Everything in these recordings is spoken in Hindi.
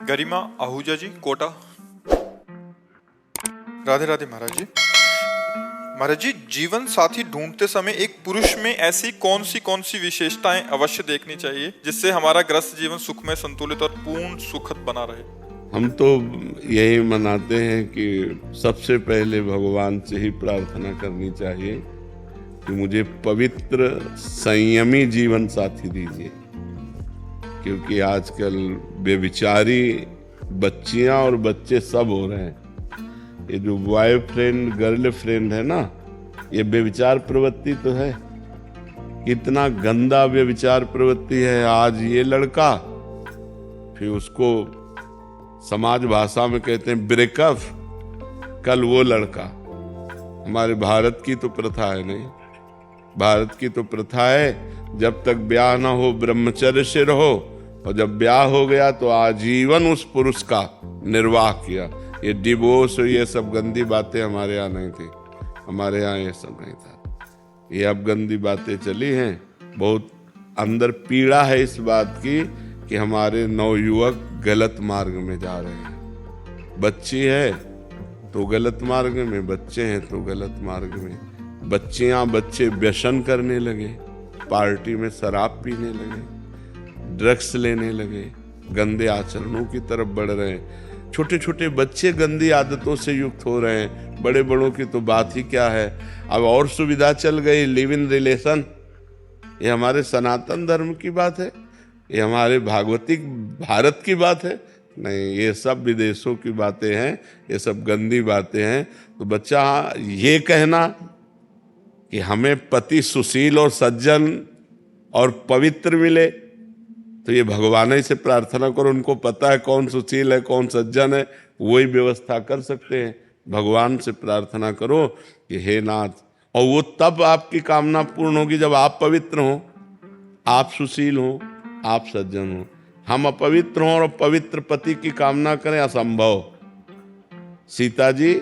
गरिमा आहूजा जी, कोटा। राधे राधे महाराज जी। महाराज जी, जीवन साथी ढूंढते समय एक पुरुष में ऐसी कौन सी विशेषताएं अवश्य देखनी चाहिए जिससे हमारा ग्रस्त जीवन सुखमय, संतुलित और पूर्ण सुखद बना रहे? हम तो यही मनाते हैं कि सबसे पहले भगवान से ही प्रार्थना करनी चाहिए कि मुझे पवित्र संयमी जीवन साथी दीजिए, क्योंकि आजकल बेविचारी बच्चियां और बच्चे सब हो रहे हैं। ये जो बॉयफ्रेंड गर्लफ्रेंड है ना, ये बेविचार प्रवृत्ति तो है। कितना गंदा बेविचार प्रवृत्ति है। आज ये लड़का, फिर उसको समाज भाषा में कहते हैं ब्रेकअप, कल वो लड़का। हमारे भारत की तो प्रथा है नहीं, भारत की तो प्रथा है जब तक ब्याह ना हो ब्रह्मचर्य से रहो, और जब ब्याह हो गया तो आजीवन उस पुरुष का निर्वाह किया। ये डिवोर्स और ये सब गंदी बातें हमारे यहाँ नहीं थी, हमारे यहाँ ये सब नहीं था। ये अब गंदी बातें चली हैं। बहुत अंदर पीड़ा है इस बात की कि हमारे नवयुवक गलत मार्ग में जा रहे हैं। बच्ची है तो गलत मार्ग में, बच्चे हैं तो गलत मार्ग में। बच्चियां बच्चे व्यसन करने लगे, पार्टी में शराब पीने लगे, ड्रग्स लेने लगे, गंदे आचरणों की तरफ बढ़ रहे हैं। छोटे छोटे बच्चे गंदी आदतों से युक्त हो रहे हैं। बड़े बड़ों की तो बात ही क्या है। अब और सुविधा चल गई, लिव इन रिलेशन। ये हमारे सनातन धर्म की बात है, ये हमारे भागवतिक भारत की बात है? नहीं, ये सब विदेशों की बातें हैं, ये सब गंदी बातें हैं। तो बच्चा ये कहना कि हमें पति सुशील और सज्जन और पवित्र मिले, तो ये भगवान ही से प्रार्थना करो। उनको पता है कौन सुशील है कौन सज्जन है, वही व्यवस्था कर सकते हैं। भगवान से प्रार्थना करो कि हे नाथ, और वो तब आपकी कामना पूर्ण होगी जब आप पवित्र हो, आप सुशील हो, आप सज्जन हो। हम अपवित्र हों और पवित्र पति की कामना करें, असंभव। सीता जी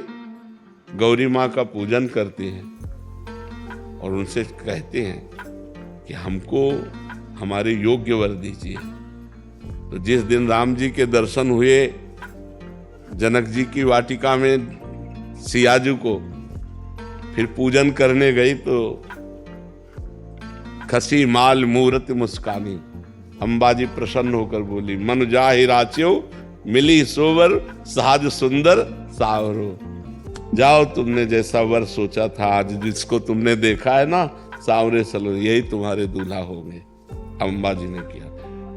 गौरी माँ का पूजन करती हैं और उनसे कहते हैं कि हमको हमारे योग्य वर दीजिए। तो जिस दिन राम जी के दर्शन हुए जनक जी की वाटिका में सियाजू को, फिर पूजन करने गई तो खसी माल मूरत मुस्कानी, अंबाजी प्रसन्न होकर बोली, मन जाहि राच्यो मिली सोवर साज सुंदर सावरो। जाओ, तुमने जैसा वर सोचा था, आज जिसको तुमने देखा है ना सावरे सलो, यही तुम्हारे दूल्हा होंगे। अंबाजी ने किया।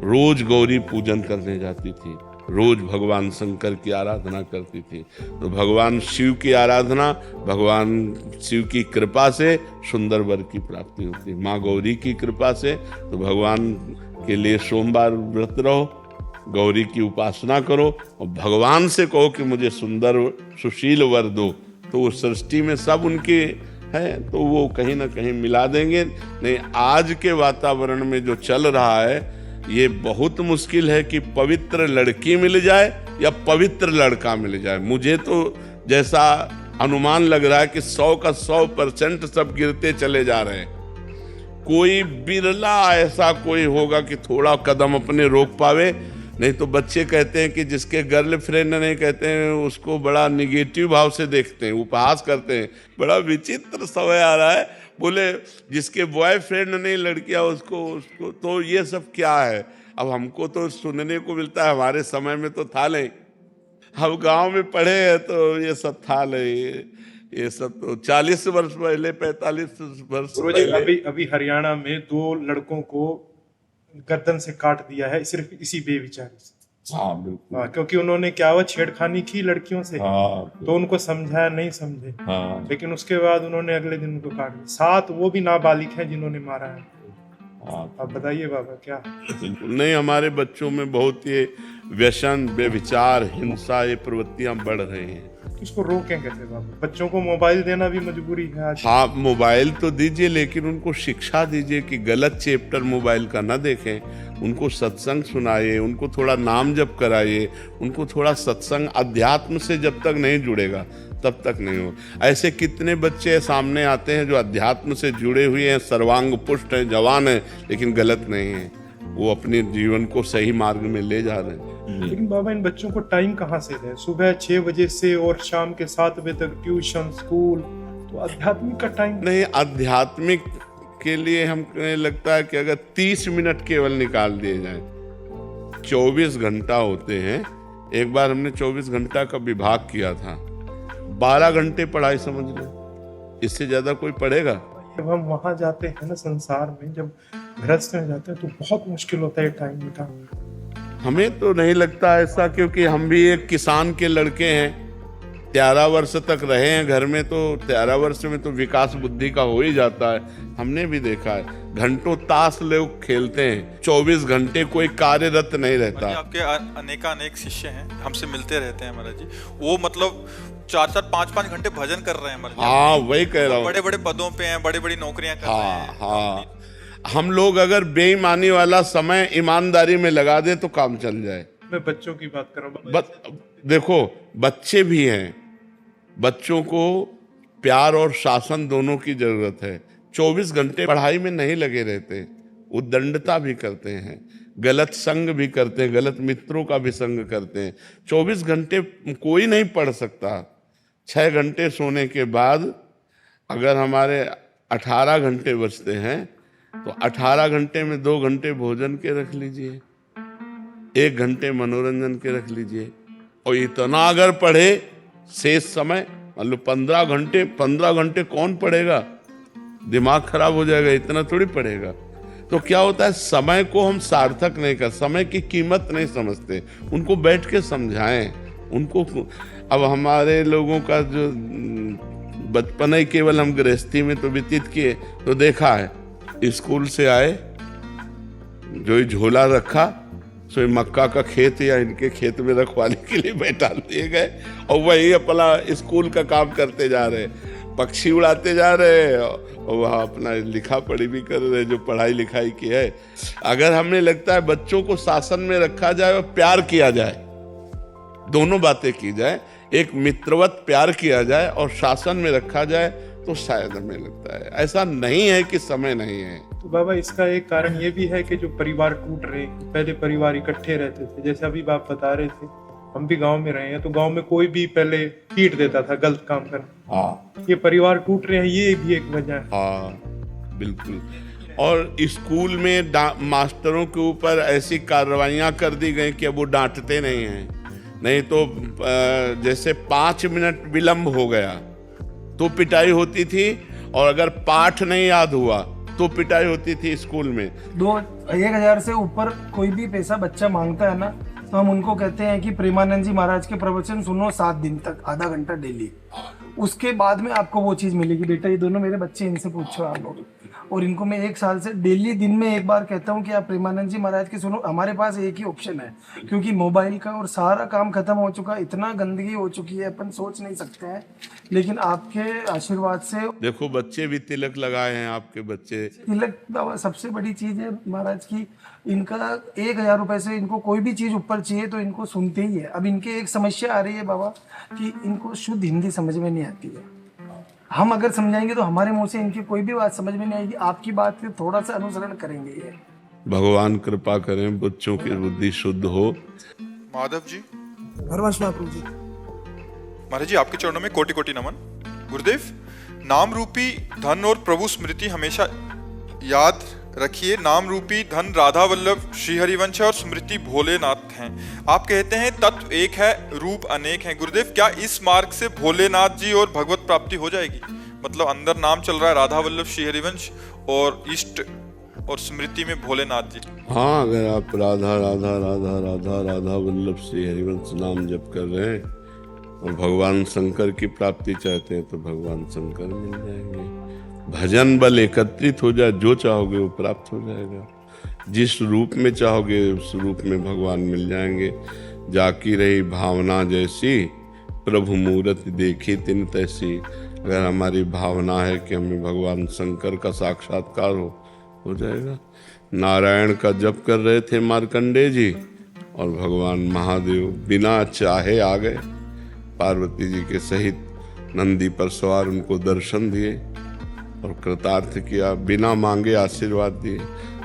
रोज गौरी पूजन करने जाती थी, रोज भगवान शंकर की आराधना करती थी। तो भगवान शिव की आराधना, भगवान शिव की कृपा से सुंदर वर की प्राप्ति होती। माँ गौरी की कृपा से तो भगवान के लिए सोमवार व्रत रहो, गौरी की उपासना करो और भगवान से कहो कि मुझे सुंदर सुशील वर दो, तो वो सृष्टि में सब उनके है, तो वो कहीं ना कहीं मिला देंगे। नहीं, आज के वातावरण में जो चल रहा है, ये बहुत मुश्किल है कि पवित्र लड़की मिल जाए या पवित्र लड़का मिल जाए। मुझे तो जैसा अनुमान लग रहा है कि 100 का 100% सब गिरते चले जा रहे हैं। कोई बिरला ऐसा कोई होगा कि थोड़ा कदम अपने रोक पावे। नहीं तो बच्चे कहते हैं कि जिसके गर्लफ्रेंड नहीं, कहते हैं उसको बड़ा निगेटिव भाव से देखते हैं, उपहास करते हैं। बड़ा विचित्र समय आ रहा है। बोले जिसके बॉयफ्रेंड नहीं लड़कियां उसको तो ये सब क्या है। अब हमको तो सुनने को मिलता है, हमारे समय में तो था नहीं। हम गांव में पढ़े हैं तो ये सब था नहीं। ये सब तो 40 वर्ष पहले, 45 वर्ष पहले। अभी हरियाणा में 2 लड़कों को गर्दन से काट दिया है, सिर्फ इसी बेविचारी से। हाँ बिल्कुल। क्योंकि उन्होंने क्या हुआ, छेड़खानी की लड़कियों से। तो उनको समझाया, नहीं समझे। लेकिन उसके बाद उन्होंने अगले दिन उनको काट दिया। 7 वो भी नाबालिग हैं जिन्होंने मारा है। अब बताइए बाबा क्या। नहीं, हमारे बच्चों में बहुत ये व्यसन, बेविचार, हिंसा, ये प्रवृत्तियां बढ़ रही हैं। इसको रोकें कैसे बाबा? बच्चों को मोबाइल देना भी मजबूरी है आज। हाँ, मोबाइल तो दीजिए, लेकिन उनको शिक्षा दीजिए कि गलत चैप्टर मोबाइल का ना देखें। उनको सत्संग सुनाइए, उनको थोड़ा नाम जप कराइए, उनको थोड़ा सत्संग, अध्यात्म से जब तक नहीं जुड़ेगा तब तक नहीं हो। ऐसे कितने बच्चे सामने आते हैं जो अध्यात्म से जुड़े हुए हैं, सर्वांग पुष्ट हैं, जवान हैं, लेकिन गलत नहीं है। वो अपने जीवन को सही मार्ग में ले जा रहे हैं। लेकिन बाबा इन बच्चों को टाइम कहाँ से दें? सुबह 6 बजे से और शाम के 7 बजे तक ट्यूशन, स्कूल, तो आध्यात्मिक का टाइम नहीं। आध्यात्मिक के लिए हमें लगता है कि अगर 30 मिनट केवल निकाल दिए जाए, 24 घंटा होते हैं। एक बार हमने 24 घंटा का विभाग किया था, 12 घंटे पढ़ाई समझ लो, इससे ज्यादा कोई पढ़ेगा? जब हम वहां जाते हैं ना संसार में, जब गृहस्थ में जाते हैं तो बहुत मुश्किल होता है टाइम निकालना। हमें तो नहीं लगता ऐसा, क्योंकि हम भी एक किसान के लड़के हैं। 13 वर्ष तक रहे हैं घर में, तो 13 वर्ष में तो विकास बुद्धि का हो ही जाता है। हमने भी देखा है, घंटों ताश लोग खेलते हैं, 24 घंटे कोई कार्यरत नहीं रहता। आपके अनेक शिष्य हैं, हमसे मिलते रहते हैं महाराज जी, वो मतलब 4-4, 5-5 घंटे भजन कर रहे हैं महाराज। हाँ, वही कह रहा हूँ, बड़े बड़े पदों पे हैं, बड़ी बड़ी नौकरियां कर रहे हैं। हाँ, हम लोग अगर बेईमानी वाला समय ईमानदारी में लगा दे तो काम चल जाए। मैं बच्चों की बात कर रहा हूँ। देखो, बच्चे भी हैं, बच्चों को प्यार और शासन दोनों की जरूरत है। 24 घंटे पढ़ाई में नहीं लगे रहते, उद्दंडता भी करते हैं, गलत संग भी करते हैं, गलत मित्रों का भी संग करते हैं। 24 घंटे कोई नहीं पढ़ सकता। 6 घंटे सोने के बाद अगर हमारे 18 घंटे बचते हैं, तो 18 घंटे में 2 घंटे भोजन के रख लीजिए, 1 घंटे मनोरंजन के रख लीजिए, और इतना अगर पढ़े शेष समय, मतलब 15 घंटे कौन पढ़ेगा? दिमाग खराब हो जाएगा, इतना थोड़ी पढ़ेगा। तो क्या होता है, समय को हम सार्थक नहीं कर, समय की कीमत नहीं समझते। उनको बैठ के समझाएं उनको। अब हमारे लोगों का जो बचपन ही केवल हम गृहस्थी में तो व्यतीत किए, तो देखा है, स्कूल से आए, जो झोला रखा सो मक्का का खेत या इनके खेत में रखवाली के लिए बैठा दिए गए, और वही अपना स्कूल का काम करते जा रहे, पक्षी उड़ाते जा रहे, और वहाँ अपना लिखा पढ़ी भी कर रहे, जो पढ़ाई लिखाई की है। अगर हमें लगता है बच्चों को शासन में रखा जाए और प्यार किया जाए, दोनों बातें की जाए, एक मित्रवत प्यार किया जाए और शासन में रखा जाए, तो शायद हमें लगता है। ऐसा नहीं है कि समय नहीं है। तो बाबा इसका एक कारण ये भी है कि जो परिवार टूट रहे, पहले परिवार इकट्ठे रहते थे, जैसे अभी बाप बता रहे थे, हम भी गांव में रहे हैं, तो गांव में कोई भी पहले पीट देता था गलत काम करना। हाँ, ये परिवार टूट रहे हैं, ये भी एक वजह है। हाँ, बिल्कुल। और स्कूल में मास्टरों के ऊपर ऐसी कार्रवाइयां कर दी गई कि अब वो डांटते नहीं हैं। नहीं तो जैसे 5 मिनट विलंब हो गया तो पिटाई होती थी, और अगर पाठ नहीं याद हुआ तो पिटाई होती थी स्कूल में। 1,000 से ऊपर कोई भी पैसा बच्चा मांगता है ना, तो हम उनको कहते हैं कि प्रेमानंद जी महाराज के प्रवचन सुनो 7 दिन तक, आधा घंटा डेली, उसके बाद में आपको वो चीज मिलेगी। बेटा, ये दोनों मेरे बच्चे, इनसे पूछो आप लोग। और इनको मैं 1 साल से डेली दिन में 1 बार कहता हूँ कि आप प्रेमानंद जी महाराज की सुनो। हमारे पास एक ही ऑप्शन है, क्योंकि मोबाइल का और सारा काम खत्म हो चुका, इतना गंदगी हो चुकी है, अपन सोच नहीं सकते हैं। लेकिन आपके आशीर्वाद से देखो, बच्चे भी तिलक लगाए हैं, आपके बच्चे। तिलक सबसे बड़ी चीज है महाराज की। इनका 1,000 रुपए से इनको कोई भी चीज ऊपर चाहिए तो इनको सुनते ही है। अब इनके एक समस्या आ रही है बाबा, कि इनको शुद्ध हिंदी समझ में नहीं आती है। हम अगर समझाएंगे तो हमारे मुंह से इनकी कोई भी बात समझ में नहीं आएगी। आपकी बात से थोड़ा सा अनुसरण करेंगे ये। भगवान कृपा करें, बच्चों की बुद्धि शुद्ध हो। माधव जी, महाप्रभु जी, महाराज जी, आपके चरणों में कोटि कोटि नमन। गुरुदेव, नाम रूपी धन और प्रभु स्मृति हमेशा याद रखिए। नाम रूपी धन राधा वल्लभ, श्री हरिवंश और स्मृति भोलेनाथ हैं। आप कहते हैं तत्व एक है, रूप अनेक हैं। गुरुदेव, क्या इस मार्ग से भोलेनाथ जी और भगवत प्राप्ति हो जाएगी? मतलब अंदर नाम चल रहा है राधा वल्लभ, श्री हरिवंश, और इष्ट और स्मृति में भोलेनाथ जी। हाँ, अगर आप राधा राधा राधा राधा राधा वल्लभ श्री हरिवंश नाम जप कर रहे हैं और भगवान शंकर की प्राप्ति चाहते हैं, तो भगवान शंकर मिल जाएंगे। भजन बल एकत्रित हो जाए, जो चाहोगे वो प्राप्त हो जाएगा। जिस रूप में चाहोगे उस रूप में भगवान मिल जाएंगे। जाकी रही भावना जैसी, प्रभु मूरत देखी तिन तैसी। अगर हमारी भावना है कि हमें भगवान शंकर का साक्षात्कार हो जाएगा। नारायण का जप कर रहे थे मार्कंडेय जी, और भगवान महादेव बिना चाहे आ गए। पार्वती जी के सहित नंदी पर सवार उनको दर्शन दिए और कृतार्थ किया, बिना मांगे आशीर्वाद दिए।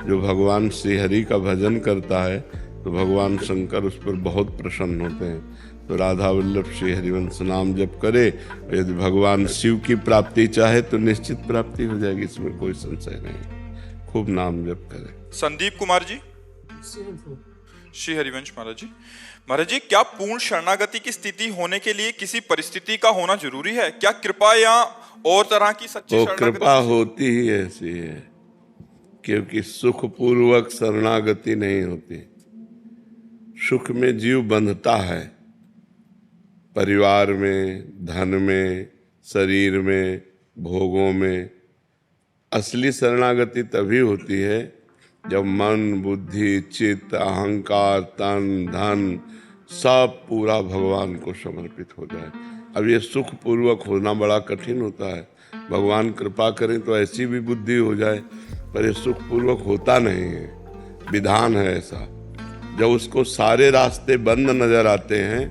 जो भगवान श्री हरि का भजन करता है, तो भगवान शंकर उस पर बहुत प्रसन्न होते हैं। तो राधा वल्लभ श्री हरिवंश नाम जप करे, यदि भगवान शिव की प्राप्ति चाहे तो निश्चित प्राप्ति हो जाएगी, इसमें कोई संशय नहीं। खूब नाम जप करे। संदीप कुमार जी, श्री हरिवंश महाराज जी। महाराज जी, क्या पूर्ण शरणागति की स्थिति होने के लिए किसी परिस्थिति का होना जरूरी है? क्या कृपा या और तरह की सच्ची वो शरणागति? कृपा होती ही ऐसी है, क्योंकि सुख पूर्वक शरणागति नहीं होती। सुख में जीव बंधता है, परिवार में, धन में, शरीर में, भोगों में। असली शरणागति तभी होती है जब मन, बुद्धि, चित्त, अहंकार, तन, धन सब पूरा भगवान को समर्पित हो जाए। अब ये सुख पूर्वक होना बड़ा कठिन होता है। भगवान कृपा करें तो ऐसी भी बुद्धि हो जाए, पर ये सुख पूर्वक होता नहीं है। विधान है ऐसा। जब उसको सारे रास्ते बंद नजर आते हैं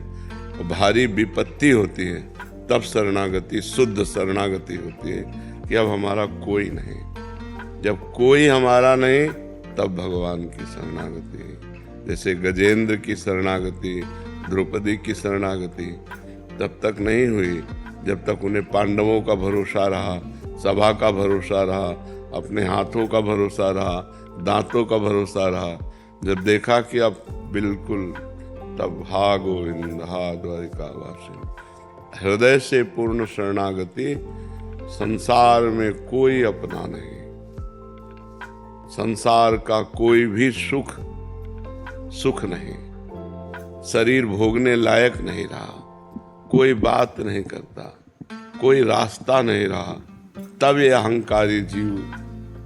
और भारी विपत्ति होती है, तब शरणागति, शुद्ध शरणागति होती है कि अब हमारा कोई नहीं। जब कोई हमारा नहीं, तब भगवान की शरणागति है। जैसे गजेंद्र की शरणागति, द्रौपदी की शरणागति तब तक नहीं हुई जब तक उन्हें पांडवों का भरोसा रहा, सभा का भरोसा रहा, अपने हाथों का भरोसा रहा, दांतों का भरोसा रहा। जब देखा कि अब बिल्कुल, तब हा गोविंद, हा द्वारिकावासी। हृदय से पूर्ण शरणागति। संसार में कोई अपना नहीं, संसार का कोई भी सुख नहीं, शरीर भोगने लायक नहीं रहा, कोई बात नहीं करता, कोई रास्ता नहीं रहा, तब ये अहंकारी जीव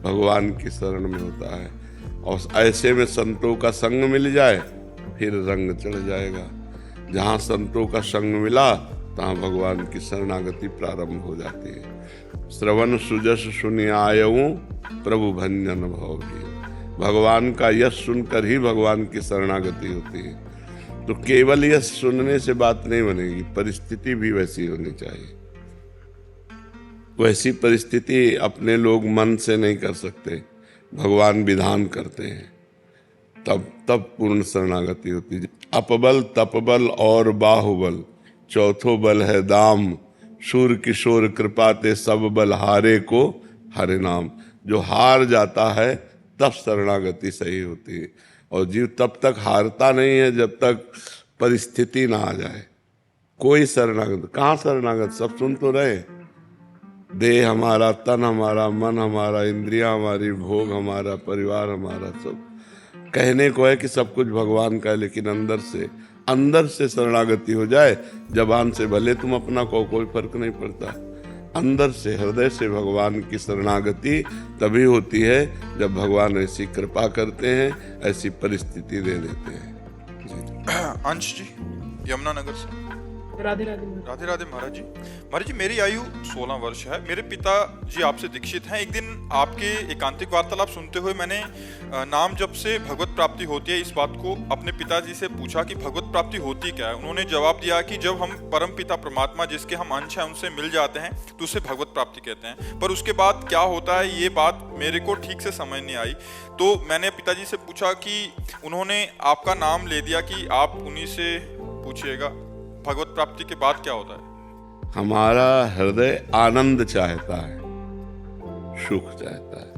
भगवान की शरण में होता है। और ऐसे में संतों का संग मिल जाए, फिर रंग चढ़ जाएगा। जहाँ संतों का संग मिला, तहाँ भगवान की शरणागति प्रारंभ हो जाती है। श्रवण सुजस सुनि आयऊं, प्रभु भंजन भव भी। भगवान का यश सुनकर ही भगवान की शरणागति होती है। तो केवल यश सुनने से बात नहीं बनेगी, परिस्थिति भी वैसी होनी चाहिए। वैसी परिस्थिति अपने लोग मन से नहीं कर सकते, भगवान विधान करते हैं, तब पूर्ण शरणागति होती है। अपबल, तपबल और बाहुबल, चौथो बल है दाम। शूर किशोर कृपा ते सब बल हारे को हरे नाम। जो हार जाता है तब शरणागति सही होती है। और जीव तब तक हारता नहीं है जब तक परिस्थिति ना आ जाए। कोई शरणागत, कहाँ शरणागत? सब सुन तो रहे। देह हमारा, तन हमारा, मन हमारा, इंद्रियां हमारी, भोग हमारा, परिवार हमारा, सब कहने को है कि सब कुछ भगवान का है, लेकिन अंदर से शरणागति हो जाए। जबान से भले तुम अपना को कोई फर्क नहीं पड़ता, अंदर से, हृदय से भगवान की शरणागति तभी होती है जब भगवान ऐसी कृपा करते हैं, ऐसी परिस्थिति दे देते हैं। अंश जी, यमुनानगर से। राधे राधे। राधे राधे महाराज जी। महाराज जी, मेरी आयु 16 वर्ष है। मेरे पिताजी आपसे दीक्षित हैं। एक दिन आपके एकांतिक वार्तालाप सुनते हुए मैंने नाम जप से भगवत प्राप्ति होती है, इस बात को अपने पिताजी से पूछा कि भगवत प्राप्ति होती क्या है। उन्होंने जवाब दिया कि जब हम परम पिता परमात्मा, जिसके हम अंश हैं, उनसे मिल जाते हैं तो उसे भगवत प्राप्ति कहते हैं। पर उसके बाद क्या होता है, ये बात मेरे को ठीक से समझ नहीं आई। तो मैंने पिताजी से पूछा कि उन्होंने आपका नाम ले दिया कि आप उन्हीं से पूछिएगा, भगवत प्राप्ति के बाद क्या होता है? हमारा हृदय आनंद चाहता है, सुख चाहता है,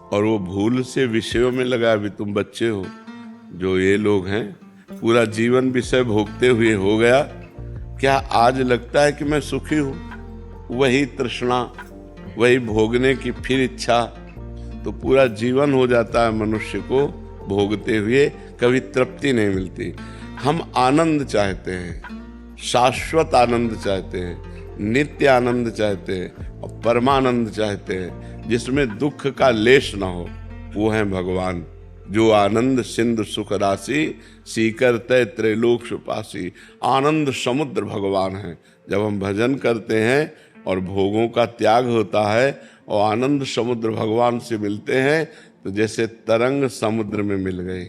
और वो भूल से विषयों में लगा। अभी तुम बच्चे हो, जो ये लोग हैं, पूरा जीवन विषय भोगते हुए हो गया। क्या आज लगता है कि मैं सुखी हूँ? वही तृष्णा, वही भोगने की फिर इच्छा, तो पूरा जीवन हो जाता है मनुष्य को भोगते हुए, कभी तृप्ति नहीं मिलती। हम आनंद चाहते हैं, शाश्वत आनंद चाहते हैं, नित्य आनंद चाहते हैं और परमानंद चाहते हैं, जिसमें दुख का लेश न हो। वो है भगवान। जो आनंद सिंधु सुख राशि, सीकर तय त्रैलोक सुपासी। आनंद समुद्र भगवान है। जब हम भजन करते हैं और भोगों का त्याग होता है और आनंद समुद्र भगवान से मिलते हैं, तो जैसे तरंग समुद्र में मिल गई।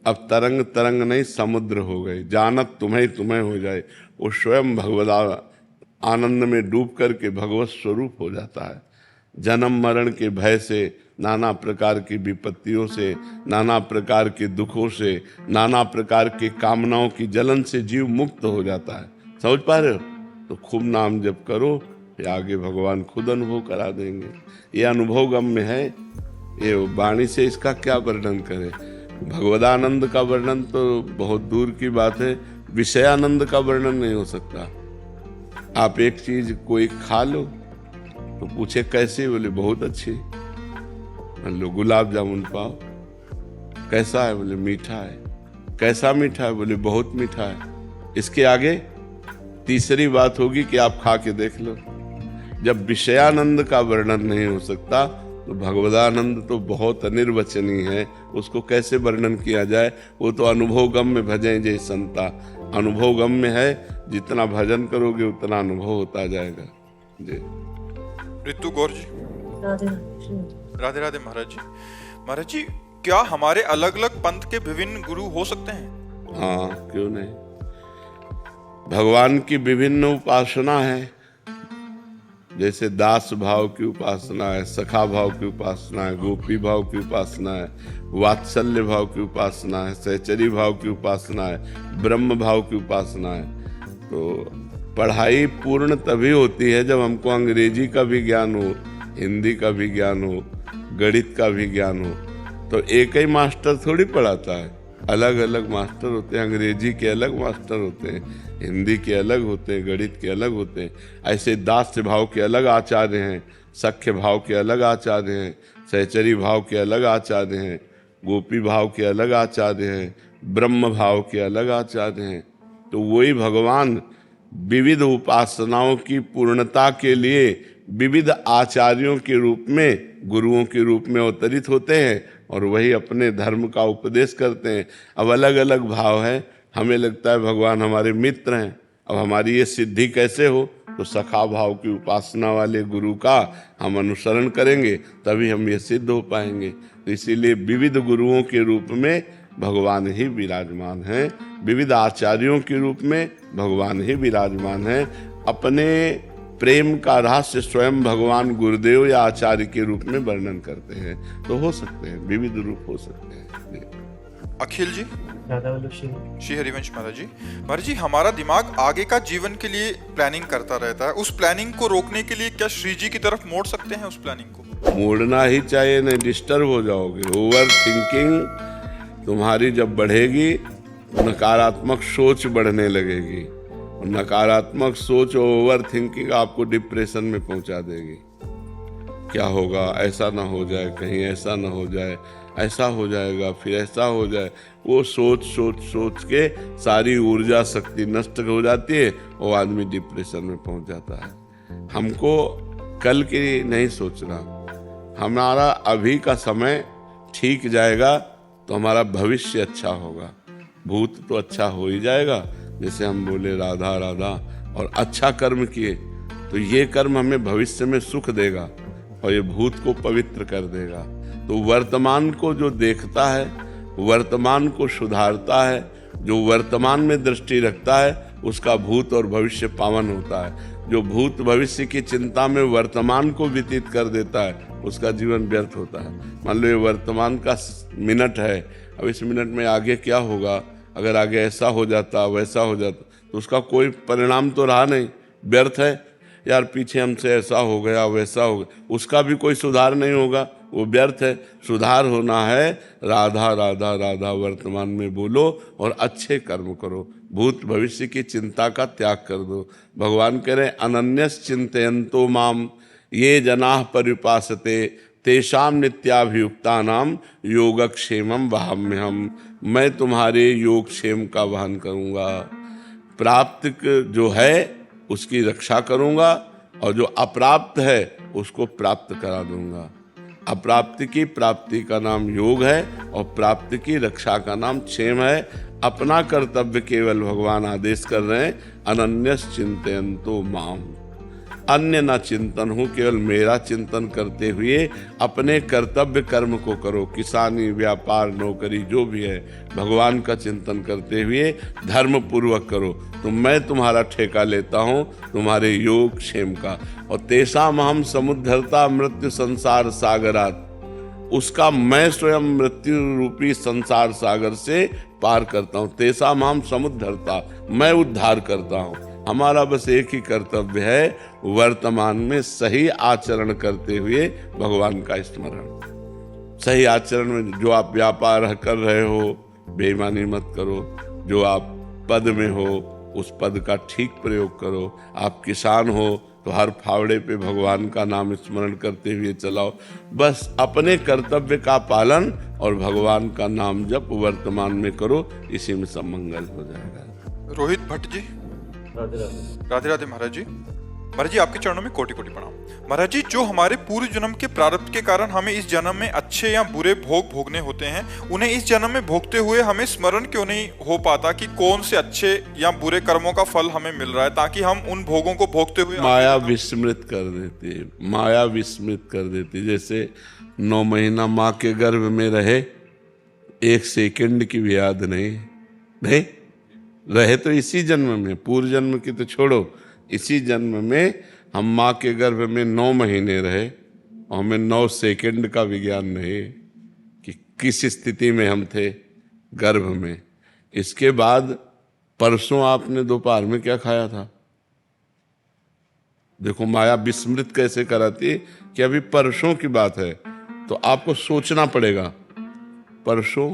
अब तरंग तरंग नहीं, समुद्र हो गई। जानत तुम्हें हो जाए। वो स्वयं भगवदा आनंद में डूब करके भगवत स्वरूप हो जाता है। जन्म मरण के भय से नाना प्रकार की विपत्तियों से, नाना प्रकार के दुखों से, नाना प्रकार के कामनाओं की जलन से जीव मुक्त हो जाता है। समझ पा रहे हो? तो खूब नाम जप करो, ये आगे भगवान खुद अनुभव करा देंगे। ये अनुभव गम्य है, ये वाणी से इसका क्या वर्णन करें। भगवदानंद का वर्णन तो बहुत दूर की बात है, विषयानंद का वर्णन नहीं हो सकता। आप एक चीज कोई खा लो तो पूछे कैसे, बोले बहुत अच्छी। मान लो गुलाब जामुन पाओ, कैसा है, बोले मीठा है। कैसा मीठा है, बोले बहुत मीठा है। इसके आगे तीसरी बात होगी कि आप खा के देख लो। जब विषयानंद का वर्णन नहीं हो सकता तो भगवदानंद तो बहुत अनिर्वचनीय है, उसको कैसे वर्णन किया जाए। वो तो अनुभव गम्य भजन जय संता, अनुभव गम्य है। जितना भजन करोगे उतना अनुभव होता जाएगा। जी ऋतु गौर जी। राधे राधे महाराज जी। महाराज जी, क्या हमारे अलग अलग पंथ के विभिन्न गुरु हो सकते हैं? हाँ, क्यों नहीं। भगवान की विभिन्न उपासना है, जैसे दास भाव की उपासना है, सखा भाव की उपासना है, गोपी भाव की उपासना है, वात्सल्य भाव की उपासना है, सहचरी भाव की उपासना है, ब्रह्म भाव की उपासना है। तो पढ़ाई पूर्ण तभी होती है जब हमको अंग्रेजी का भी ज्ञान हो, हिंदी का भी ज्ञान हो, गणित का भी ज्ञान हो। तो एक ही मास्टर थोड़ी पढ़ाता है, अलग अलग मास्टर होते हैं। अंग्रेजी के अलग मास्टर होते हैं, हिंदी के अलग होते हैं, गणित के अलग होते हैं। ऐसे दास्य भाव के अलग आचार्य हैं, सख्य भाव के अलग आचार्य हैं, सहचरी भाव के अलग आचार्य हैं, गोपी भाव के अलग आचार्य हैं, ब्रह्म भाव के अलग आचार्य हैं। तो वही भगवान विविध उपासनाओं की पूर्णता के लिए विविध आचार्यों के रूप में, गुरुओं के रूप में अवतरित होते हैं और वही अपने धर्म का उपदेश करते हैं। अब अलग अलग भाव है, हमें लगता है भगवान हमारे मित्र हैं। अब हमारी ये सिद्धि कैसे हो, तो सखा भाव की उपासना वाले गुरु का हम अनुसरण करेंगे, तभी हम ये सिद्ध हो पाएंगे। तो इसीलिए विविध गुरुओं के रूप में भगवान ही विराजमान हैं, विविध आचार्यों के रूप में भगवान ही विराजमान हैं। अपने प्रेम का रहस्य स्वयं भगवान गुरुदेव या आचार्य के रूप में वर्णन करते हैं। तो हो सकते हैं, विविध रूप हो सकते हैं। अखिल जी। श्री हरिवंश महाराज जी। महाराज जी, हमारा दिमाग आगे का जीवन के लिए प्लानिंग करता रहता है, उस प्लानिंग को रोकने के लिए क्या श्री जी की तरफ मोड़ सकते हैं? उस प्लानिंग को मोड़ना ही चाहिए, नहीं डिस्टर्ब हो जाओगे। ओवर थिंकिंग तुम्हारी जब बढ़ेगी तो नकारात्मक सोच बढ़ने लगेगी, और नकारात्मक सोच और ओवर थिंकिंग आपको डिप्रेशन में पहुंचा देगी। क्या होगा, ऐसा ना हो जाए, कहीं ऐसा ना हो जाए, ऐसा हो जाएगा, फिर ऐसा हो जाए। वो सोच सोच सोच के सारी ऊर्जा शक्ति नष्ट हो जाती है और आदमी डिप्रेशन में पहुंच जाता है। हमको कल की नहीं सोचना, हमारा अभी का समय ठीक जाएगा तो हमारा भविष्य अच्छा होगा। भूत तो अच्छा हो ही जाएगा, जैसे हम बोले राधा राधा और अच्छा कर्म किए तो ये कर्म हमें भविष्य में सुख देगा और ये भूत को पवित्र कर देगा। तो वर्तमान को जो देखता है, वर्तमान को सुधारता है, जो वर्तमान में दृष्टि रखता है, उसका भूत और भविष्य पावन होता है। जो भूत भविष्य की चिंता में वर्तमान को व्यतीत कर देता है, उसका जीवन व्यर्थ होता है। मान लो ये वर्तमान का मिनट है, अब इस मिनट में आगे क्या होगा, अगर आगे ऐसा हो जाता, वैसा हो जाता, तो उसका कोई परिणाम तो रहा नहीं, व्यर्थ है। यार पीछे हमसे ऐसा हो गया, वैसा हो गया, उसका भी कोई सुधार नहीं होगा, वो व्यर्थ है। सुधार होना है, राधा राधा राधा वर्तमान में बोलो और अच्छे कर्म करो, भूत भविष्य की चिंता का त्याग कर दो। भगवान कह रहे अनन्यस चिंतयन्तो माम ये जनाः परिपासते तेषाम नित्याभियुक्तानाम योगक्षेमम वहाम्यहम्। मैं तुम्हारे योगक्षेम का वहन करूँगा, प्राप्त जो है उसकी रक्षा करूँगा और जो अप्राप्त है उसको प्राप्त करा दूँगा। अप्राप्ति की प्राप्ति का नाम योग है और प्राप्ति की रक्षा का नाम क्षेम है। अपना कर्तव्य केवल भगवान आदेश कर रहे हैं, अनन्यस चिंतयन्तो माम, अन्य न चिंतन हो, केवल मेरा चिंतन करते हुए अपने कर्तव्य कर्म को करो। किसानी, व्यापार, नौकरी जो भी है, भगवान का चिंतन करते हुए धर्म पूर्वक करो। तो मैं तुम्हारा ठेका लेता हूँ तुम्हारे योग क्षेम का। और तेषाम अहम समुद्धरता मृत्यु संसार सागरात, उसका मैं स्वयं मृत्यु रूपी संसार सागर से पार करता हूँ। तेसा माम समुद्धरता, मैं उद्धार करता हूँ। हमारा बस एक ही कर्तव्य है, वर्तमान में सही आचरण करते हुए भगवान का स्मरण। सही आचरण में जो आप व्यापार कर रहे हो बेईमानी मत करो, जो आप पद में हो उस पद का ठीक प्रयोग करो। आप किसान हो तो हर फावड़े पे भगवान का नाम स्मरण करते हुए चलाओ। बस अपने कर्तव्य का पालन और भगवान का नाम जप वर्तमान में करो, इसी में सब मंगल हो जाएगा। रोहित भट्ट जी, राधे राधे महाराज जी। महाराज जी आपके चरणों में कोटि कोटि प्रणाम। महाराज जी, जो हमारे पूर्व जन्म के प्रारब्ध के कारण हमें इस जन्म में अच्छे या बुरे भोग भोगने होते हैं, उन्हें इस जन्म में भोगते हुए हमें स्मरण क्यों नहीं हो पाता कि कौन से अच्छे या बुरे कर्मों का फल हमें मिल रहा है, ताकि हम उन भोगों को भोगते हुए माया विस्मृत कर देती है। माया विस्मृत कर देती है। जैसे 9 महीना माँ के गर्भ में रहे, 1 सेकंड की भी याद नहीं रहे तो इसी जन्म में, पूर्व जन्म की तो छोड़ो, इसी जन्म में हम माँ के गर्भ में 9 महीने रहे और हमें 9 सेकंड का विज्ञान नहीं कि किस स्थिति में हम थे गर्भ में। इसके बाद परसों आपने दोपहर में क्या खाया था? देखो माया विस्मृत कैसे कराती है कि अभी परसों की बात है, तो आपको सोचना पड़ेगा। परसों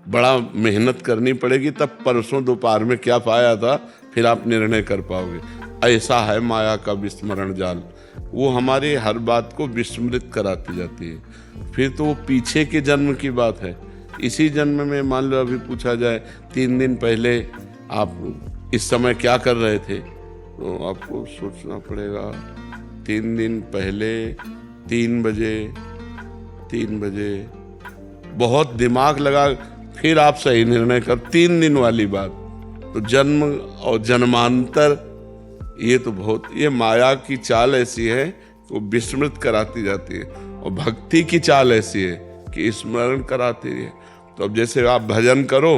बड़ा मेहनत करनी पड़ेगी, तब परसों दोपहर में क्या पाया था फिर आप निर्णय कर पाओगे। ऐसा है माया का विस्मरण जाल, वो हमारे हर बात को विस्मृत कराती जाती है। फिर तो वो पीछे के जन्म की बात है। इसी जन्म में मान लो अभी पूछा जाए 3 दिन पहले आप इस समय क्या कर रहे थे, तो आपको सोचना पड़ेगा। 3 दिन पहले 3 बजे बहुत दिमाग लगा, फिर आप सही निर्णय कर। 3 दिन वाली बात तो जन्म और जन्मांतर, ये तो बहुत, ये माया की चाल ऐसी है वो विस्मृत कराती जाती है, और भक्ति की चाल ऐसी है कि स्मरण कराती है। तो अब जैसे आप भजन करो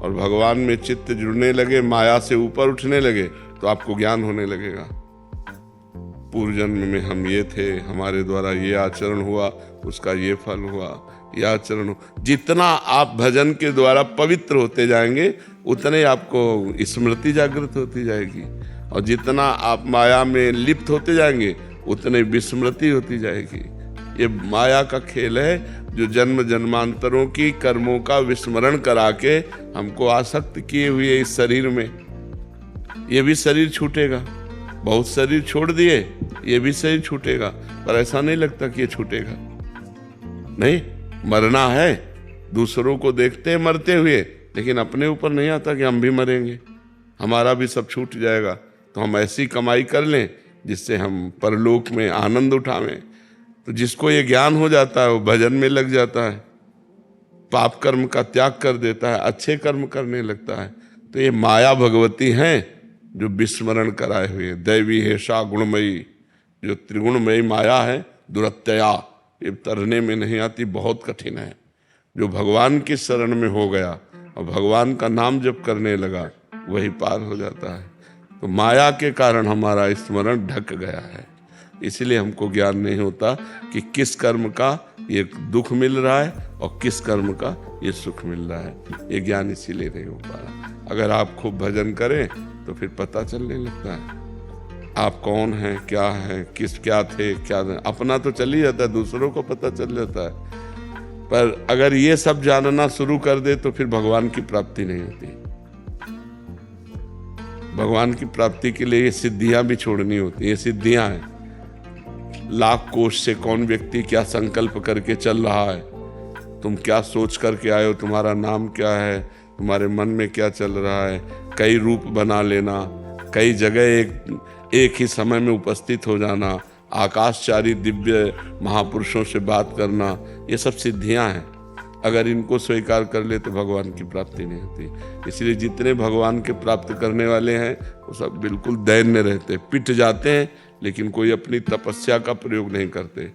और भगवान में चित्त जुड़ने लगे, माया से ऊपर उठने लगे, तो आपको ज्ञान होने लगेगा। पूर्व जन्म में हम ये थे, हमारे द्वारा ये आचरण हुआ, उसका ये फल हुआ, ये आचरण हो। जितना आप भजन के द्वारा पवित्र होते जाएंगे उतने आपको स्मृति जागृत होती जाएगी, और जितना आप माया में लिप्त होते जाएंगे उतने विस्मृति होती जाएगी। ये माया का खेल है जो जन्म जन्मांतरों की कर्मों का विस्मरण करा के हमको आसक्त किए हुए इस शरीर में। ये भी शरीर छूटेगा, बहुत शरीर छोड़ दिए, ये भी शरीर छूटेगा, पर ऐसा नहीं लगता कि ये छूटेगा। नहीं, मरना है, दूसरों को देखते हैं मरते हुए, लेकिन अपने ऊपर नहीं आता कि हम भी मरेंगे, हमारा भी सब छूट जाएगा। तो हम ऐसी कमाई कर लें जिससे हम परलोक में आनंद उठावें। तो जिसको ये ज्ञान हो जाता है वो भजन में लग जाता है, पाप कर्म का त्याग कर देता है, अच्छे कर्म करने लगता है। तो ये माया भगवती हैं जो विस्मरण कराए हुए। दैवी हेषा गुणमयी, जो त्रिगुणमयी माया है, दुरत्यया, ये तरने में नहीं आती, बहुत कठिन है। जो भगवान की शरण में हो गया और भगवान का नाम जप करने लगा, वही पार हो जाता है। तो माया के कारण हमारा स्मरण ढक गया है, इसलिए हमको ज्ञान नहीं होता कि किस कर्म का ये दुख मिल रहा है और किस कर्म का ये सुख मिल रहा है। ये ज्ञान इसीलिए नहीं हो पा रहा। अगर आप खूब भजन करें तो फिर पता चलने लगता है आप कौन हैं, क्या हैं, क्या थे, क्या नहीं। अपना तो चल ही जाता है, दूसरों को पता चल जाता है, पर अगर ये सब जानना शुरू कर दे तो फिर भगवान की प्राप्ति नहीं होती। भगवान की प्राप्ति के लिए ये सिद्धियां भी छोड़नी होती। ये सिद्धियां हैं, लाख कोष से कौन व्यक्ति क्या संकल्प करके चल रहा है, तुम क्या सोच करके आए हो, तुम्हारा नाम क्या है, तुम्हारे मन में क्या चल रहा है। कई रूप बना लेना, कई जगह एक ही समय में उपस्थित हो जाना, आकाशचारी दिव्य महापुरुषों से बात करना, ये सब सिद्धियां हैं। अगर इनको स्वीकार कर ले तो भगवान की प्राप्ति नहीं होती। इसलिए जितने भगवान के प्राप्त करने वाले हैं वो सब बिल्कुल दैन्य रहते, पिट जाते हैं, लेकिन कोई अपनी तपस्या का प्रयोग नहीं करते।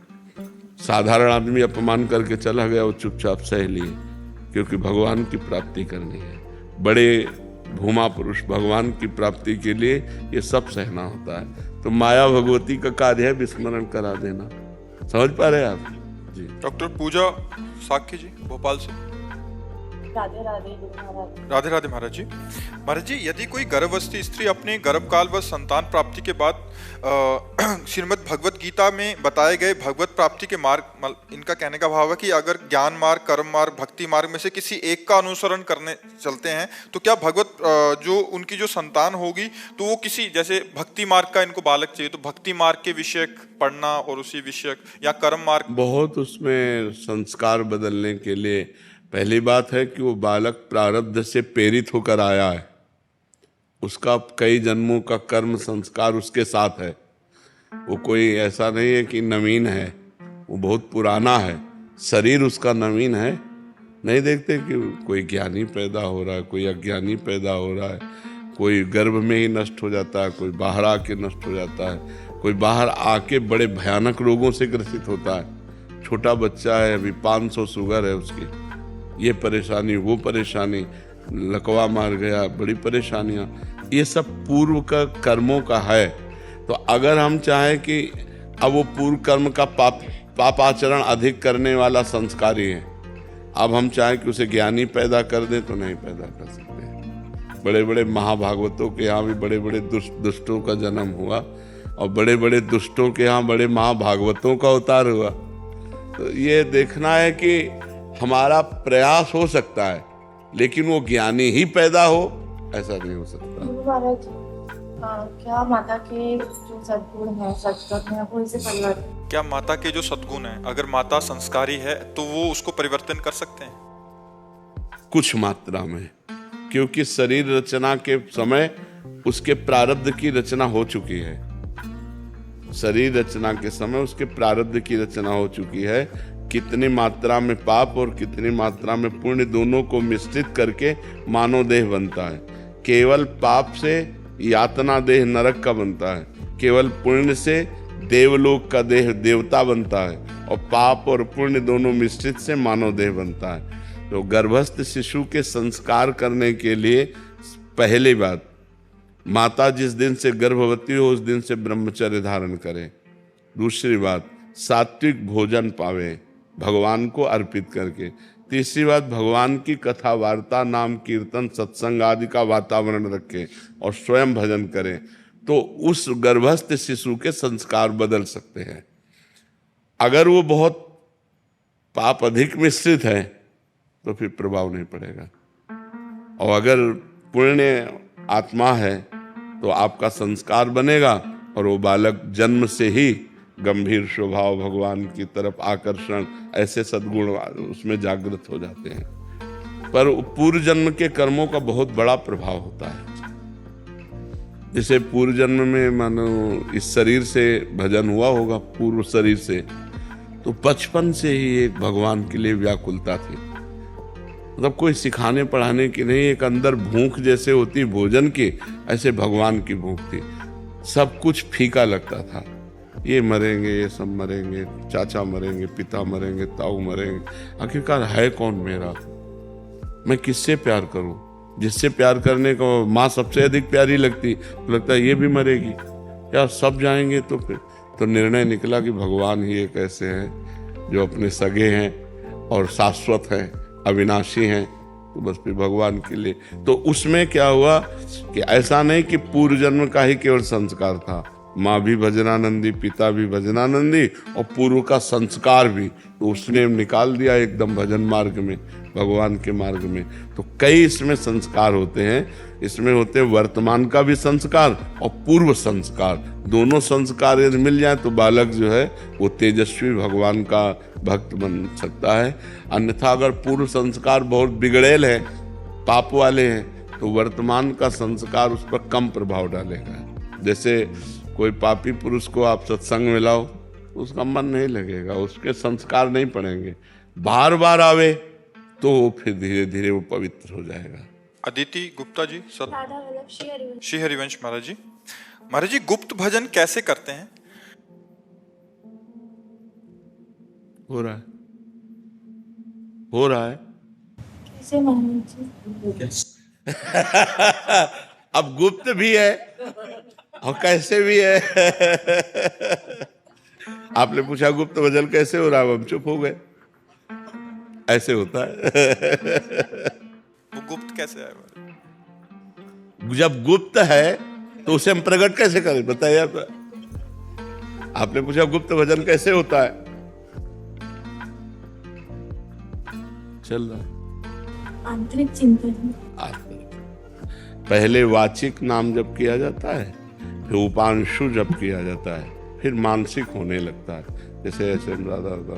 साधारण आदमी अपमान करके चला गया, वो चुपचाप सह लिए, क्योंकि भगवान की प्राप्ति करनी है। बड़े भूमा पुरुष भगवान की प्राप्ति के लिए ये सब सहना होता है। तो माया भगवती का कार्य है विस्मरण करा देना। समझ पा रहे आप? जी। डॉक्टर पूजा साक्य जी भोपाल से। राधे राधे गुरु महाराज। राधे राधे महाराज जी। महाराज जी, यदि कोई गर्भवस्थी स्त्री अपने गर्भकाल व संतान प्राप्ति के बाद श्रीमद् भगवत गीता में बताए गए भगवत प्राप्ति के मार्ग, इनका कहने का भाव है कि अगर ज्ञान मार्ग, कर्म मार्ग, भक्ति मार्ग में से किसी एक का अनुसरण करने चलते हैं तो क्या भगवत जो उनकी जो संतान होगी तो वो किसी, जैसे भक्ति मार्ग का इनको बालक चाहिए तो भक्ति मार्ग के विषयक पढ़ना और उसी विषयक, या कर्म मार्ग? बहुत उसमें संस्कार बदलने के लिए पहली बात है कि वो बालक प्रारब्ध से प्रेरित होकर आया है, उसका कई जन्मों का कर्म संस्कार उसके साथ है। वो कोई ऐसा नहीं है कि नवीन है, वो बहुत पुराना है, शरीर उसका नवीन है। नहीं देखते कि कोई ज्ञानी पैदा हो रहा है, कोई अज्ञानी पैदा हो रहा है, कोई गर्भ में ही नष्ट हो जाता है, कोई बाहर आके नष्ट हो जाता है, कोई बाहर आके बड़े भयानक रोगों से ग्रसित होता है। छोटा बच्चा है, अभी 500 शुगर है उसकी, ये परेशानी वो परेशानी, लकवा मार गया, बड़ी परेशानियां, ये सब पूर्व का कर्मों का है। तो अगर हम चाहें कि अब वो पूर्व कर्म का पापाचरण अधिक करने वाला संस्कारी है, अब हम चाहें कि उसे ज्ञानी पैदा कर दें तो नहीं पैदा कर सकते। बड़े बड़े महाभागवतों के यहाँ भी बड़े बड़े दुष्टों का जन्म हुआ और बड़े बड़े दुष्टों के यहाँ बड़े महाभागवतों का अवतार हुआ। तो ये देखना है कि हमारा प्रयास हो सकता है, लेकिन वो ज्ञानी ही पैदा हो ऐसा नहीं हो सकता। गुरु महाराज जी, क्या माता के जो सद्गुण है, सद्गुण है, वो इसे परिवर्तन? क्या माता के जो सद्गुण है, अगर माता संस्कारी है तो वो उसको परिवर्तन कर सकते हैं? कुछ मात्रा में, क्योंकि शरीर रचना के समय उसके प्रारब्ध की रचना हो चुकी है। शरीर रचना के समय उसके प्रारब्ध की रचना हो चुकी है। कितनी मात्रा में पाप और कितनी मात्रा में पुण्य, दोनों को मिश्रित करके मानव देह बनता है। केवल पाप से यातना देह नरक का बनता है, केवल पुण्य से देवलोक का देह देवता बनता है, और पाप और पुण्य दोनों मिश्रित से मानव देह बनता है। तो गर्भस्थ शिशु के संस्कार करने के लिए पहली बात, माता जिस दिन से गर्भवती हो उस दिन से ब्रह्मचर्य धारण करे। दूसरी बात, सात्विक भोजन पावे भगवान को अर्पित करके। तीसरी बात, भगवान की कथा वार्ता, नाम कीर्तन, सत्संग आदि का वातावरण रखे और स्वयं भजन करें, तो उस गर्भस्थ शिशु के संस्कार बदल सकते हैं। अगर वो बहुत पाप अधिक मिश्रित है तो फिर प्रभाव नहीं पड़ेगा, और अगर पुण्य आत्मा है तो आपका संस्कार बनेगा और वो बालक जन्म से ही गंभीर स्वभाव, भगवान की तरफ आकर्षण, ऐसे सद्गुण उसमें जागृत हो जाते हैं। पर पूर्व जन्म के कर्मों का बहुत बड़ा प्रभाव होता है। जैसे पूर्व जन्म में मानो इस शरीर से भजन हुआ होगा, पूर्व शरीर से, तो बचपन से ही एक भगवान के लिए व्याकुलता थी। मतलब कोई सिखाने पढ़ाने की नहीं, एक अंदर भूख जैसे होती भोजन की, ऐसे भगवान की भूख थी। सब कुछ फीका लगता था, ये मरेंगे, ये सब मरेंगे, चाचा मरेंगे, पिता मरेंगे, ताऊ मरेंगे, आखिरकार है कौन मेरा? मैं किससे प्यार करूं? जिससे प्यार करने को माँ सबसे अधिक प्यारी लगती, तो लगता है ये भी मरेगी, यार सब जाएंगे। तो फिर तो निर्णय निकला कि भगवान ही एक ऐसे हैं जो अपने सगे हैं और शाश्वत हैं, अविनाशी हैं, तो बस फिर भगवान के लिए। तो उसमें क्या हुआ कि ऐसा नहीं कि पूर्व जन्म का ही केवल संस्कार था, माँ भी भजनानंदी, पिता भी भजनानंदी, और पूर्व का संस्कार भी, तो उसने निकाल दिया एकदम भजन मार्ग में, भगवान के मार्ग में। तो कई इसमें संस्कार होते हैं, इसमें होते हैं वर्तमान का भी संस्कार और पूर्व संस्कार, दोनों संस्कार यदि मिल जाए तो बालक जो है वो तेजस्वी भगवान का भक्त बन सकता है। अन्यथा अगर पूर्व संस्कार बहुत बिगड़ेल है, पाप वाले हैं, तो वर्तमान का संस्कार उस पर कम प्रभाव डालेगा। जैसे कोई पापी पुरुष को आप सत्संग में लाओ, उसका मन नहीं लगेगा, उसके संस्कार नहीं पड़ेंगे। बार बार आवे तो फिर धीरे धीरे वो पवित्र हो जाएगा। अदिति गुप्ता जी, श्री हरिवंश महाराज जी। महाराज जी, गुप्त भजन कैसे करते हैं? हो रहा है कैसे महाराज जी? अब गुप्त भी है और कैसे भी है। आपने पूछा गुप्त भजन कैसे हो रहा है, हम चुप हो गए। ऐसे होता है। वो गुप्त कैसे है? जब गुप्त है तो उसे हम प्रकट कैसे करें, बताइए आप। आपने पूछा गुप्त भजन कैसे होता है, चल रहा है आंतरिक चिंतन। पहले वाचिक नाम जप किया जाता है, फिर उपांशु जप किया जाता है, फिर मानसिक होने लगता है। जैसे ऐसे राधा राधा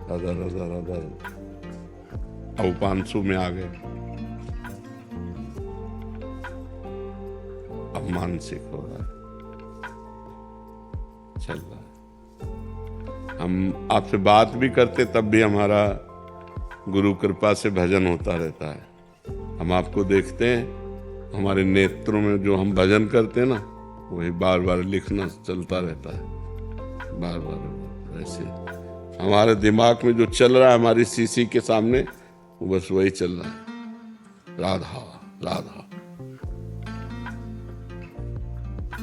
राधा राधा राधा, उपांशु में आ गए, अब मानसिक हो रहा है, चल रहा है। हम आपसे बात भी करते तब भी हमारा गुरु कृपा से भजन होता रहता है। हम आपको देखते हैं, हमारे नेत्रों में जो हम भजन करते हैं ना, वही बार बार लिखना चलता रहता है, बार बार ऐसे हमारे दिमाग में जो चल रहा है हमारी शीशी के सामने, वो बस वही चल रहा है, राधा राधा।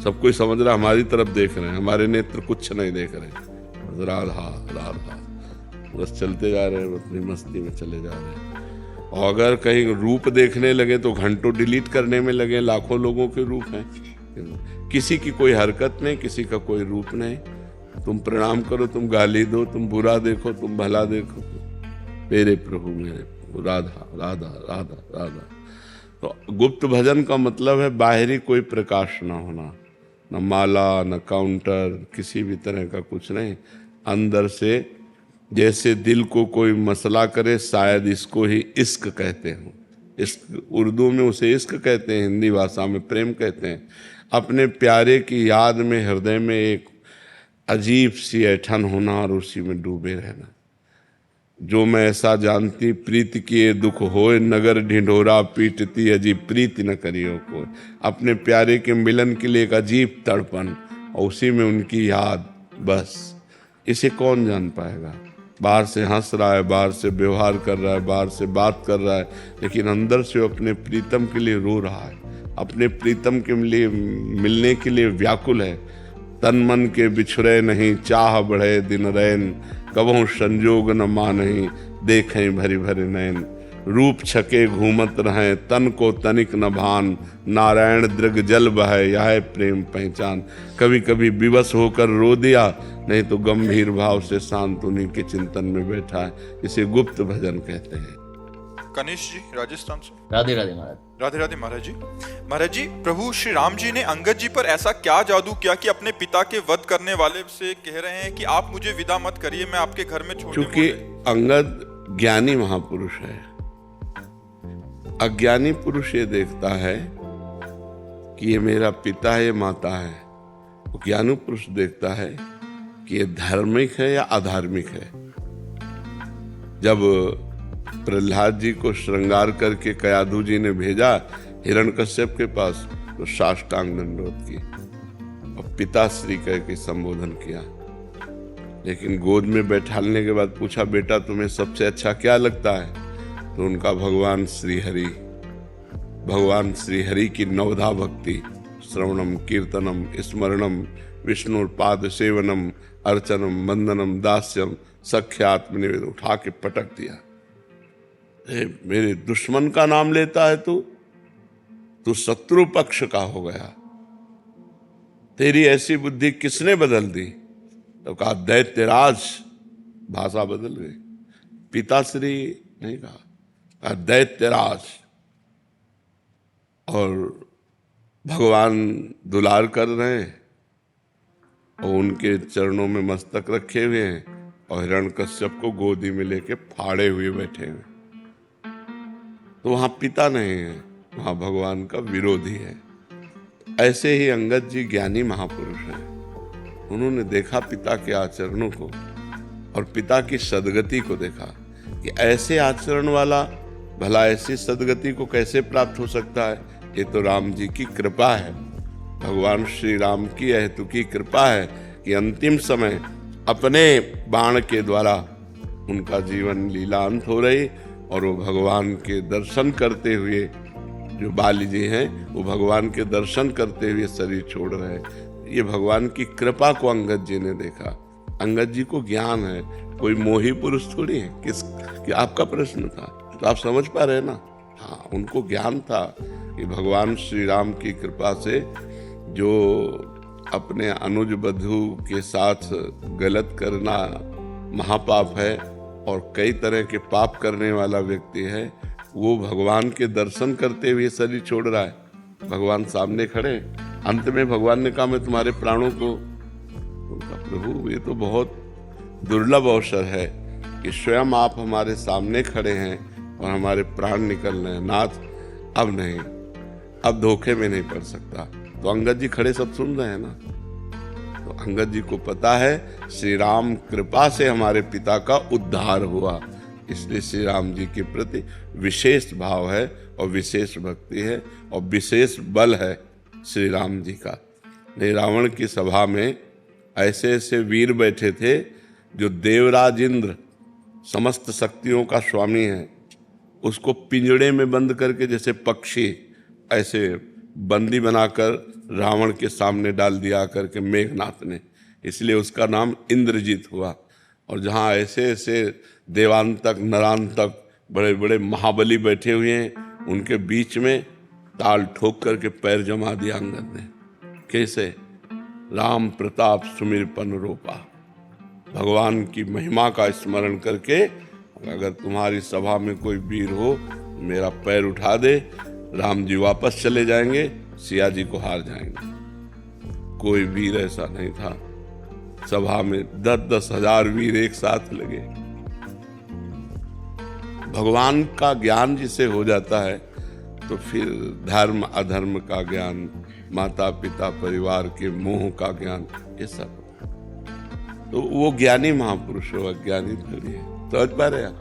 सब कोई समझ रहा है, हमारी तरफ देख रहे हैं, हमारे नेत्र कुछ नहीं देख रहे, बस राधा राधा, बस चलते जा रहे हैं, अपनी मस्ती में चले जा रहे हैं। और अगर कहीं रूप देखने लगे तो घंटों डिलीट करने में लगे, लाखों लोगों के रूप हैं, किसी की कोई हरकत नहीं, किसी का कोई रूप नहीं। तुम प्रणाम करो, तुम गाली दो, तुम बुरा देखो, तुम भला देखो, मेरे प्रभु मेरे प्रभु, राधा राधा राधा राधा। तो गुप्त भजन का मतलब है बाहरी कोई प्रकाश ना होना, न माला न काउंटर, किसी भी तरह का कुछ नहीं, अंदर से जैसे दिल को कोई मसला करे, शायद इसको ही इश्क कहते हैं। इश्क उर्दू में उसे इश्क कहते हैं, हिंदी भाषा में प्रेम कहते हैं। अपने प्यारे की याद में हृदय में एक अजीब सी ऐठन होना और उसी में डूबे रहना। जो मैं ऐसा जानती प्रीत किए दुख होए, नगर ढिंढोरा पीटती अजीब प्रीत न करियो को। अपने प्यारे के मिलन के लिए एक अजीब तड़पन और उसी में उनकी याद, बस इसे कौन जान पाएगा। बाहर से हंस रहा है, बाहर से व्यवहार कर रहा है, बाहर से बात कर रहा है, लेकिन अंदर से वो अपने प्रीतम के लिए रो रहा है, अपने प्रीतम के लिए मिलने के लिए व्याकुल है। तन मन के बिछुरे नहीं, चाह बढ़े दिन रैन, कबहू संजोग न मानही, देखें भरी भरी नैन। रूप छके घूमत रहें, तन को तनिक न भान, नारायण दृग जल बहे, यह प्रेम पहचान। कभी कभी विवश होकर रो दिया, नहीं तो गंभीर भाव से शांत उन्हीं के चिंतन में बैठा है। इसे गुप्त भजन कहते हैं। कनिष्ठ जी राजस्थान से। राधे राधे महाराज। राधे राधे महाराज जी। महाराज जी, प्रभु श्री राम जी ने अंगद जी पर ऐसा क्या जादू किया कि अपने पिता के वध करने वाले से कह रहे हैं कि आप मुझे विदा मत करिए, मैं आपके घर में छोड़ने। क्योंकि अंगद ज्ञानी महापुरुष है, अज्ञानी पुरुष ये देखता है कि ये मेरा पिता है, ये माता है। वो ज्ञानी पुरुष देखता है कि ये धार्मिक है या अधार्मिक है। जब प्रहलाद जी को श्रृंगार करके कयाधु जी ने भेजा हिरण्यकश्यप के पास, तो साष्टांग दंडवत की और पिताश्री कह के संबोधन किया। लेकिन गोद में बैठालने के बाद पूछा, बेटा तुम्हें सबसे अच्छा क्या लगता है? तो उनका भगवान श्री हरि की नवधा भक्ति, श्रवणम कीर्तनम स्मरणम विष्णु पाद सेवनम अर्चनम वंदनम दास्यम सख्यात्मनिवेद, उठा के पटक दिया। मेरे दुश्मन का नाम लेता है तू शत्रु पक्ष का हो गया, तेरी ऐसी बुद्धि किसने बदल दी? तो कहा दैत्यराज, भाषा बदल गई, पिताश्री नहीं कहा, दैत्यराज। और भगवान दुलार कर रहे हैं और उनके चरणों में मस्तक रखे हुए हैं और हिरण्यकश्यप को गोदी में लेके फाड़े हुए बैठे हुए। तो वहां पिता नहीं है, वहां भगवान का विरोधी है। ऐसे ही अंगद जी ज्ञानी महापुरुष हैं। उन्होंने देखा पिता के आचरणों को और पिता की सदगति को देखा कि ऐसे आचरण वाला भला ऐसी सदगति को कैसे प्राप्त हो सकता है। ये तो राम जी की कृपा है, भगवान श्री राम की अहेतु की कृपा है कि अंतिम समय अपने बाण के द्वारा उनका जीवन लीलांत हो रही और वो भगवान के दर्शन करते हुए, जो बाली जी हैं वो भगवान के दर्शन करते हुए शरीर छोड़ रहे हैं। ये भगवान की कृपा को अंगद जी ने देखा। अंगद जी को ज्ञान है, कोई मोही पुरुष थोड़ी है। कि आपका प्रश्न था तो आप समझ पा रहे हैं ना। हाँ, उनको ज्ञान था कि भगवान श्री राम की कृपा से जो अपने अनुज बधू के साथ गलत करना महापाप है और कई तरह के पाप करने वाला व्यक्ति है, वो भगवान के दर्शन करते हुए शरीर छोड़ रहा है। भगवान सामने खड़े, अंत में भगवान ने कहा मैं तुम्हारे प्राणों को, उनका प्रभु ये तो बहुत दुर्लभ अवसर है कि स्वयं आप हमारे सामने खड़े हैं और हमारे प्राण निकल रहे हैं। नाथ अब नहीं, अब धोखे में नहीं पड़ सकता। तो अंगद जी खड़े सब सुन रहे हैं ना। तो अंगद जी को पता है श्री राम कृपा से हमारे पिता का उद्धार हुआ, इसलिए श्री राम जी के प्रति विशेष भाव है और विशेष भक्ति है और विशेष बल है श्री राम जी का। नहीं, रावण की सभा में ऐसे ऐसे वीर बैठे थे जो देवराज इंद्र समस्त शक्तियों का स्वामी है, उसको पिंजड़े में बंद करके जैसे पक्षी ऐसे बंदी बनाकर रावण के सामने डाल दिया करके मेघनाथ ने, इसलिए उसका नाम इंद्रजीत हुआ। और जहाँ ऐसे ऐसे देवांतक नरांतक बड़े बड़े महाबली बैठे हुए हैं, उनके बीच में ताल ठोक करके पैर जमा दिया अंगद ने। कैसे? राम प्रताप सुमिरपन रोपा, भगवान की महिमा का स्मरण करके अगर तुम्हारी सभा में कोई वीर हो मेरा पैर उठा दे, राम जी वापस चले जाएंगे, सिया जी को हार जाएंगे। कोई वीर ऐसा नहीं था। सभा में 10-10 हजार वीर एक साथ लगे। भगवान का ज्ञान जिसे हो जाता है तो फिर धर्म अधर्म का ज्ञान, माता पिता परिवार के मोह का ज्ञान, ये सब, तो वो ज्ञानी महापुरुष हो, अज्ञानी थोड़ी है। समझ पा रहे आप?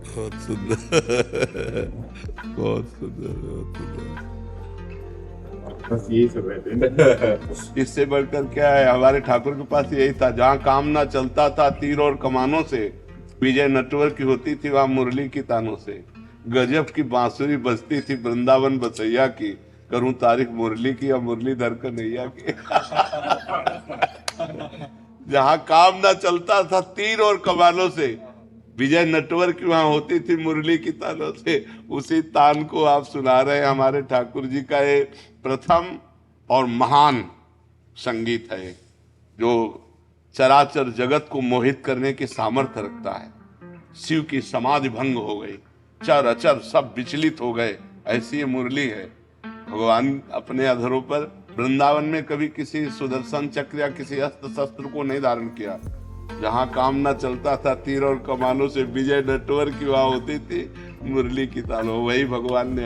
बहुत सुंदर, बहुत सुंदर, बहुत सुंदर। बस यही सब है। इससे बढ़कर क्या है, हमारे ठाकुर के पास यही था, जहाँ काम ना चलता था तीर और कमानों से, विजय नटवर की होती थी वहां मुरली की तानों से। गजब की बांसुरी बजती थी वृंदावन बसैया की, करूं तारीफ मुरली की या मुरलीधर कन्हैया की। जहाँ काम ना चलता था तीर और कमानों से, विजय नटवर की वहां होती थी मुरली की तानों से। उसी तान को आप सुना रहे हैं। हमारे ठाकुर जी का ये प्रथम और महान संगीत है, जो चराचर जगत को मोहित करने की सामर्थ्य रखता है। शिव की समाधि भंग हो गई, चर अचर सब विचलित हो गए, ऐसी ये मुरली है। भगवान अपने अधरों पर वृंदावन में कभी किसी सुदर्शन चक्र या किसी अस्त्र शस्त्र को नहीं धारण किया। जहाँ काम ना चलता था तीर और कमानों से, विजय नटवर की वहां होती थी मुरली की तानों। वही भगवान ने